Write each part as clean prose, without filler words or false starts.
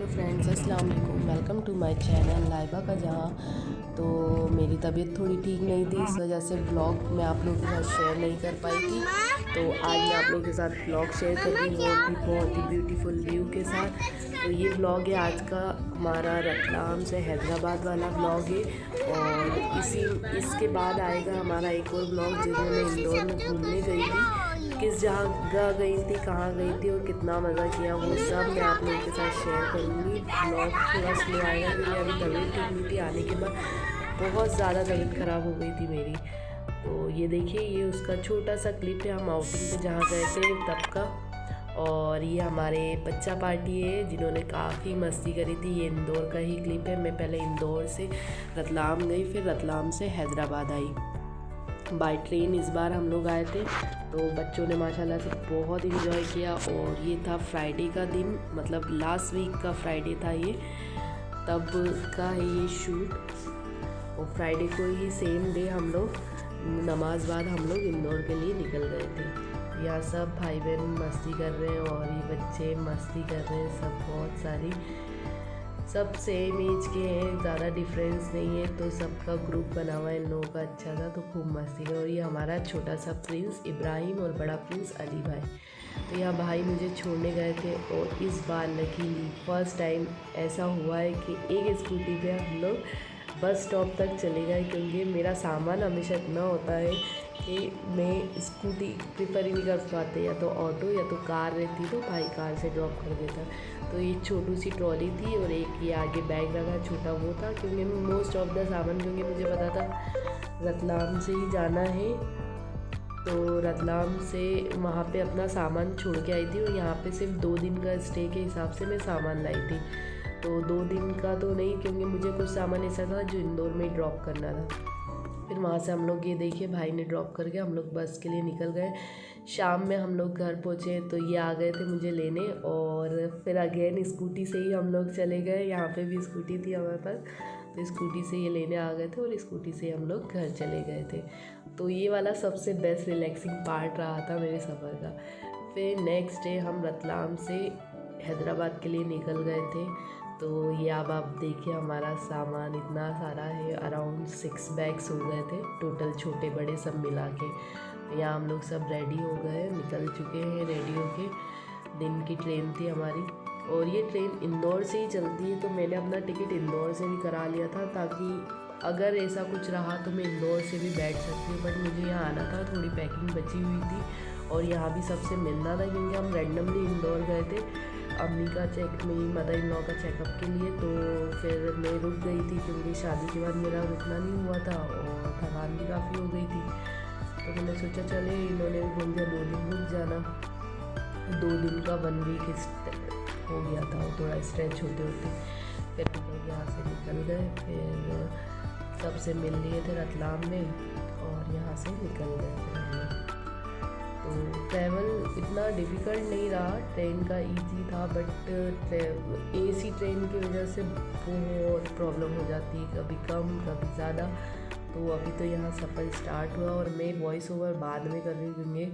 Hello friends, अस्सलाम वालेकुम। Welcome to my channel Laiba का जहाँ। तो मेरी तबीयत थोड़ी ठीक नहीं थी, इस वजह से ब्लॉग मैं आप लोगों के साथ शेयर नहीं कर पाई थी। तो आज मैं आप लोगों के साथ ब्लॉग शेयर कर रही हूँ, वो भी बहुत ही ब्यूटीफुल व्यू के साथ। तो ये ब्लॉग है आज का हमारा रतलाम से हैदराबाद वाला ब्लॉग है। और इसके बाद आएगा हमारा एक और ब्लॉग जिसमें मैं इंदौर में घूमने गई थी, किस जगह गई थी, कहाँ गई थी और कितना मज़ा किया, वो सब मैं आप लोगों के साथ शेयर करूँगी। ब्लॉग थोड़ा स्लो आएगा क्योंकि अभी तबीयत ठीक नहीं थी। आने के बाद बहुत ज़्यादा तबीयत ख़राब हो गई थी मेरी। तो ये देखिए, ये उसका छोटा सा क्लिप है हम आउटिंग पे जहाँ गए थे तब का। और ये हमारे बच्चा पार्टी है जिन्होंने काफ़ी मस्ती करी थी। ये इंदौर का ही क्लिप है। मैं पहले इंदौर से रतलाम गई, फिर रतलाम से हैदराबाद आई बाय ट्रेन। इस बार हम लोग आए थे, तो बच्चों ने माशाल्लाह से बहुत इंजॉय किया। और ये था फ्राइडे का दिन, मतलब लास्ट वीक का फ्राइडे था ये, तब का है ये शूट। और फ्राइडे को ही सेम डे हम लोग नमाज बाद हम लोग इंदौर के लिए निकल गए थे। यहाँ सब भाई बहन मस्ती कर रहे हैं और ये बच्चे मस्ती कर रहे हैं, सब बहुत सारी, सब सेम एज के हैं, ज़्यादा डिफरेंस नहीं है। तो सबका ग्रुप बना हुआ है इन लोगों का, अच्छा था। तो खूब मस्ती कर। और ये हमारा छोटा सा प्रिंस इब्राहिम और बड़ा प्रिंस अली भाई। तो यहाँ भाई मुझे छोड़ने गए थे। और इस बार लकीली फर्स्ट टाइम ऐसा हुआ है कि एक स्कूटी पे हम लोग बस स्टॉप तक चले गए, क्योंकि मेरा सामान हमेशा इतना होता है कि मैं स्कूटी प्रेफर ही नहीं कर पाते, या तो ऑटो या तो कार रहती, तो भाई कार से ड्रॉप कर देता। तो ये छोटी सी ट्रॉली थी और एक ये आगे बैग रखा छोटा, वो था क्योंकि मोस्ट ऑफ द सामान, क्योंकि मुझे पता था रतलाम से ही जाना है। तो रतलाम से वहाँ पे अपना सामान छोड़ के आई थी और यहाँ पे सिर्फ 2 दिन का स्टे के हिसाब से मैं सामान लाई थी। तो 2 दिन का तो नहीं, क्योंकि मुझे कुछ सामान ऐसा था जो इंदौर में ही ड्रॉप करना था। फिर वहाँ से हम लोग, ये देखिए भाई ने ड्रॉप करके हम लोग बस के लिए निकल गए। शाम में हम लोग घर पहुँचे तो ये आ गए थे मुझे लेने। और फिर अगेन स्कूटी से ही हम लोग चले गए। यहाँ पे भी स्कूटी थी हमारे पास, तो स्कूटी से ये लेने आ गए थे और स्कूटी से हम लोग घर चले गए थे। तो ये वाला सबसे बेस्ट रिलैक्सिंग पार्ट रहा था मेरे सफ़र का। फिर नेक्स्ट डे हम रतलाम से हैदराबाद के लिए निकल गए थे। तो ये अब आप देखिए, हमारा सामान इतना सारा है, अराउंड 6 बैग्स हो गए थे टोटल, छोटे बड़े सब मिला के। यहाँ हम लोग सब रेडी हो गए, निकल चुके हैं रेडी होके। दिन की ट्रेन थी हमारी और ये ट्रेन इंदौर से ही चलती है, तो मैंने अपना टिकट इंदौर से भी करा लिया था, ताकि अगर ऐसा कुछ रहा तो मैं इंदौर से भी बैठ सकती हूँ। बट मुझे यहाँ आना था, थोड़ी पैकिंग बची हुई थी और यहाँ भी सबसे मिलना था, क्योंकि हम रैंडमली इंदौर गए थे अम्मी का मेरी मदर इन लॉ का चेकअप के लिए। तो फिर मैं रुक गई थी, क्योंकि शादी के बाद मेरा रुकना नहीं हुआ था और थकान भी काफ़ी हो गई थी। तो मैंने सोचा चले, इन्होंने भी बोल दिया 2 दिन रुक जाना। 2 दिन का 1 वीक हो गया था, वो थोड़ा स्ट्रेच होते होते। फिर हम लोग यहाँ से निकल गए, फिर सबसे मिल लिए थे रतलाम में और यहाँ से निकल गए फिर हम लोग। तो ट्रैवल इतना डिफ़िकल्ट नहीं रहा, ट्रेन का इजी था। बट एसी ट्रेन की वजह से बहुत प्रॉब्लम हो जाती है, कभी कम कभी ज़्यादा। तो अभी तो यहाँ सफ़र स्टार्ट हुआ और मैं वॉइस ओवर बाद में कर रही हूँ, क्योंकि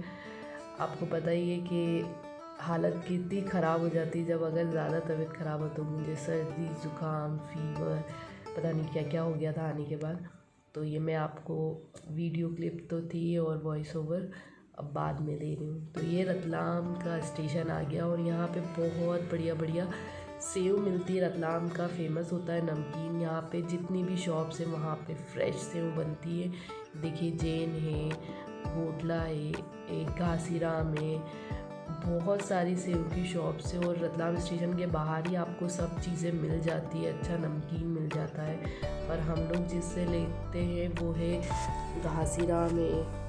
आपको पता ही है कि हालत कितनी ख़राब हो जाती है जब अगर ज़्यादा तबीयत ख़राब हो। तो मुझे सर्दी ज़ुकाम फीवर पता नहीं क्या क्या हो गया था आने के बाद। तो ये मैं आपको वीडियो क्लिप तो थी और वॉइस ओवर अब बाद में दे रही हूँ। तो ये रतलाम का स्टेशन आ गया और यहाँ पे बहुत बढ़िया बढ़िया सेव मिलती है। रतलाम का फेमस होता है नमकीन। यहाँ पे जितनी भी शॉप्स हैं वहाँ पे फ्रेश सेव बनती है। देखिए जैन है, होटला है, एक घासीराम है, बहुत सारी सेव की शॉप्स है। और रतलाम स्टेशन के बाहर ही आपको सब चीज़ें मिल जाती है, अच्छा नमकीन मिल जाता है। पर हम लोग जिससे लेते हैं वो है घासीराम है,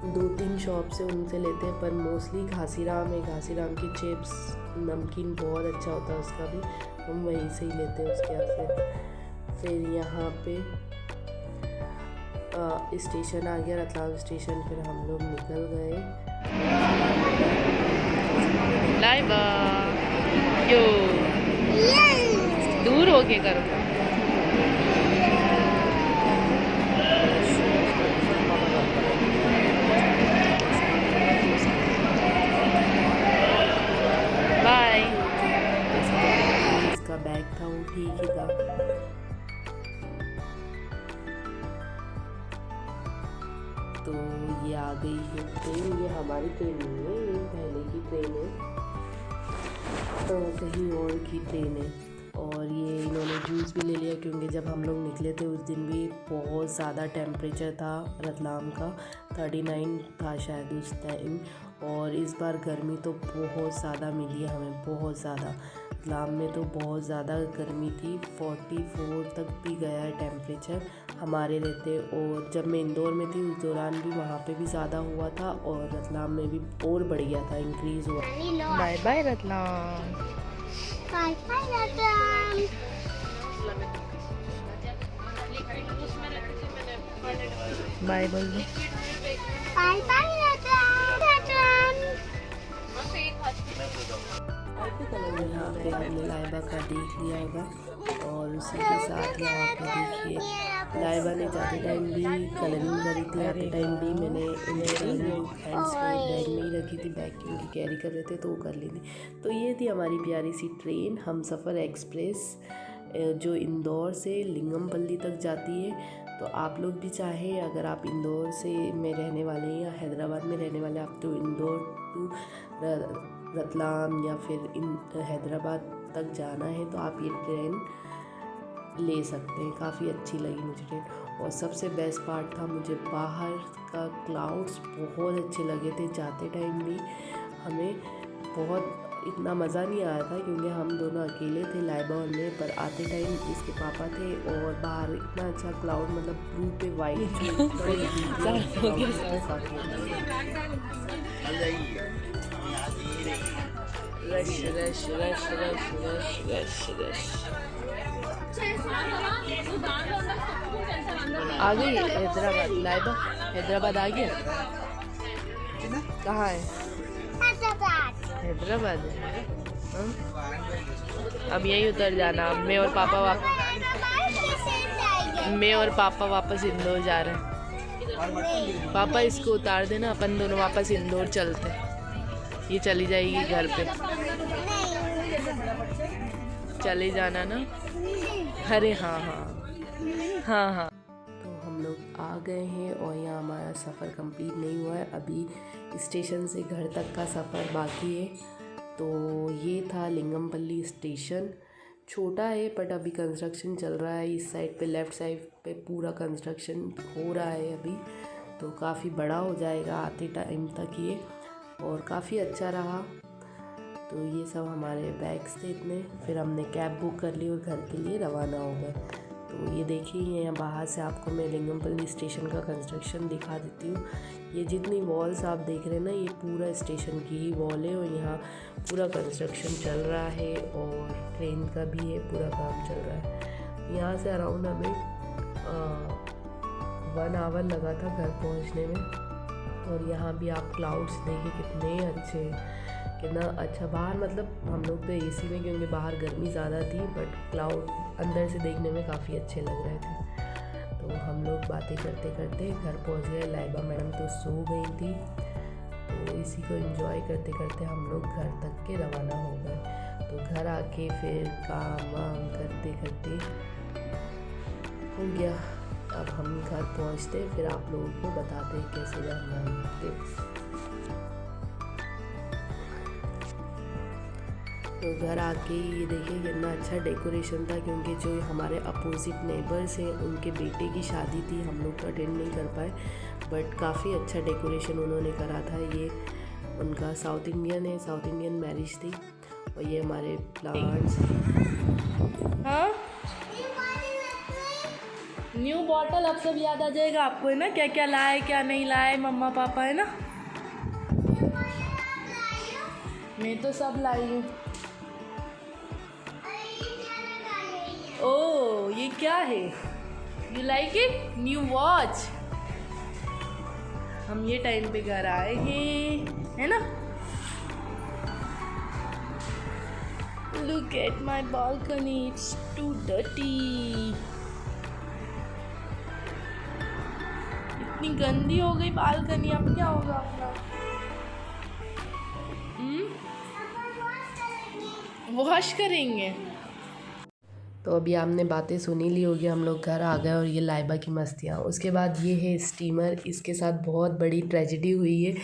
2-3 शॉप से उनसे लेते हैं, पर मोस्टली घासीराम है। घासीराम की चिप्स नमकीन बहुत अच्छा होता है उसका भी, हम वहीं से ही लेते हैं उसके यहाँ से। फिर यहाँ पे स्टेशन आ गया रतलाम स्टेशन, फिर हम लोग निकल गए। लाइबा यो दूर होके करो। बाय। ठीक ही था। तो ये आ गई है ट्रेन। ये हमारी ट्रेन नहीं है, ये पहले की ट्रेन है, तो कहीं और की ट्रेन है। और ये इन्होंने जूस भी ले लिया क्योंकि जब हम लोग निकले थे उस दिन भी बहुत ज़्यादा टेम्परेचर था रतलाम का, 39 था शायद उस टाइम। और इस बार गर्मी तो बहुत ज़्यादा मिली है हमें, बहुत ज़्यादा। रतलाम में तो बहुत ज़्यादा गर्मी थी, 44 तक भी गया है टेम्परेचर हमारे रहते। और जब मैं इंदौर में थी उस दौरान भी वहाँ पे भी ज़्यादा हुआ था और रतलाम में भी और बढ़ गया था, इंक्रीज़ हुआ। Bye bye Ratlam, bye bye Ratlam, bye बोल दो। Bye bye Ratlam, Ratlam. यहाँ पे हमने लाइबा का देख लिया होगा। और उसी के साथ यहाँ पे देखिए लाइबा ने जाते टाइम भी कलरिंग करी थी, आते टाइम भी मैंने इनके कलरिंग हैंड्स में बैग में ही रखी थी, बैग क्योंकि कैरी कर रहे थे तो वो कर ली थी। तो ये थी हमारी प्यारी सी ट्रेन हमसफ़र एक्सप्रेस जो इंदौर से लिंगमपल्ली तक जाती है। तो आप लोग भी चाहें, अगर आप इंदौर से में रहने वाले हैं या हैदराबाद में रहने वाले आप, तो इंदौर टू रतलाम या फिर हैदराबाद तक जाना है तो आप ये ट्रेन ले सकते हैं। काफ़ी अच्छी लगी मुझे ट्रेन। और सबसे बेस्ट पार्ट था मुझे बाहर का क्लाउड्स बहुत अच्छे लगे थे। जाते टाइम भी हमें बहुत इतना मज़ा नहीं आया था क्योंकि हम दोनों अकेले थे लाइबा और मैं, पर आते टाइम इसके पापा थे और बाहर इतना अच्छा क्लाउड, मतलब ब्लू पे white rush rush rush rush rush rush rush. आ गई हैदराबाद, लाइबा हैदराबाद आ गया। कहाँ है? हैदराबाद है। अब यही उतर जाना। अब मैं और पापा वापस इंदौर जा रहे हैं। पापा इसको उतार देना, अपन दोनों वापस इंदौर चलते। ये चली जाएगी घर पे, चले जाना ना। अरे हाँ हाँ हाँ हाँ। तो हम लोग आ गए हैं और यहाँ हमारा सफ़र कंप्लीट नहीं हुआ है, अभी स्टेशन से घर तक का सफ़र बाकी है। तो ये था लिंगमपल्ली स्टेशन। छोटा है बट अभी कंस्ट्रक्शन चल रहा है। इस साइड पे लेफ़्ट साइड पे पूरा कंस्ट्रक्शन हो रहा है अभी, तो काफ़ी बड़ा हो जाएगा आते टाइम तक ये, और काफ़ी अच्छा रहा। तो ये सब हमारे बैग्स थे इतने। फिर हमने कैब बुक कर ली और घर के लिए रवाना हो गए। तो ये देखिए यहाँ बाहर से आपको मैं लिंगमपल्ली स्टेशन का कंस्ट्रक्शन दिखा देती हूँ। ये जितनी वॉल्स आप देख रहे हैं ना, ये पूरा स्टेशन की ही वॉल है और यहाँ पूरा कंस्ट्रक्शन चल रहा है और ट्रेन का भी है, पूरा काम चल रहा है। यहाँ से अराउंड हमें 1 आवर लगा था घर पहुँचने में। और यहाँ भी आप क्लाउड्स देखिए कितने अच्छे, कितना अच्छा। बाहर मतलब हम लोग तो एसी में, क्योंकि बाहर गर्मी ज़्यादा थी, बट क्लाउड अंदर से देखने में काफ़ी अच्छे लग रहे थे। तो हम लोग बातें करते करते घर पहुंच गए। लाइबा मैडम तो सो गई थी, तो इसी को एंजॉय करते करते हम लोग घर तक के रवाना हो गए। तो घर आके फिर काम वाम करते करते हो गया। अब हम घर पहुंचते फिर आप लोगों को बताते हैं कैसे जाना है। तो घर आके ये देखिए कितना अच्छा डेकोरेशन था, क्योंकि जो हमारे अपोजिट नेबर्स हैं उनके बेटे की शादी थी, हम लोग तो अटेंड नहीं कर पाए, बट काफ़ी अच्छा डेकोरेशन उन्होंने करा था। ये उनका साउथ इंडियन है, साउथ इंडियन मैरिज थी। और ये हमारे प्लांट्स। हाँ, न्यू बॉटल अब सब याद आ जाएगा आपको, है ना, क्या क्या लाए क्या नहीं लाए मम्मा पापा, है ना। मैं तो सब लाई हूँ। ओह ये क्या है, you like it, new watch. हम ये टाइम पे घर आए हैं, है ना। Look at my balcony, it's too dirty. इतनी गंदी हो गई बालकनी, अब क्या होगा अपना। वॉश करेंगे। तो अभी आपने बातें सुनी ली होगी, हम लोग घर आ गए और ये लाइबा की मस्तियाँ। उसके बाद ये है स्टीमर, इसके साथ बहुत बड़ी ट्रेजेडी हुई है।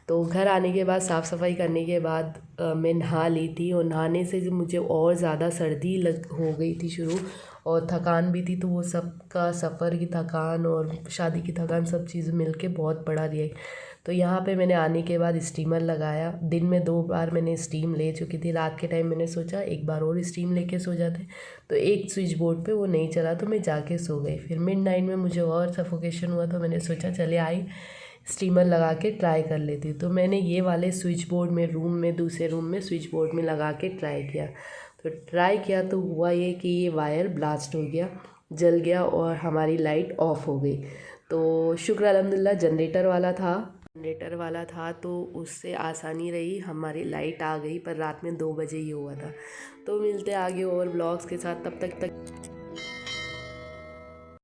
तो घर आने के बाद साफ़ सफाई करने के बाद मैं नहा ली थी, और नहाने से जो मुझे और ज़्यादा सर्दी लग हो गई थी शुरू, और थकान भी थी। तो वो सब का सफ़र की थकान और शादी की थकान सब चीज़ मिल के बहुत बड़ा दिया। तो यहाँ पे मैंने आने के बाद स्टीमर लगाया। दिन में 2 बार मैंने स्टीम ले चुकी थी। रात के टाइम मैंने सोचा एक बार और स्टीम लेके सो जाते, तो एक स्विच बोर्ड पे वो नहीं चला तो मैं जाके सो गई। फिर मिडनाइट में मुझे और सफोकेशन हुआ, तो मैंने सोचा चले आई स्टीमर लगा के ट्राई कर लेती। तो मैंने ये वाले स्विच बोर्ड में रूम में दूसरे रूम में स्विच बोर्ड में लगा के ट्राई किया। तो ट्राई किया तो हुआ ये कि ये वायर ब्लास्ट हो गया, जल गया और हमारी लाइट ऑफ हो गई। तो शुक्र अल्हम्दुलिल्लाह जनरेटर वाला था तो उससे आसानी रही, हमारी लाइट आ गई। पर रात में 2 बजे ही हुआ था। तो मिलते आगे और ब्लॉग्स के साथ, तब तक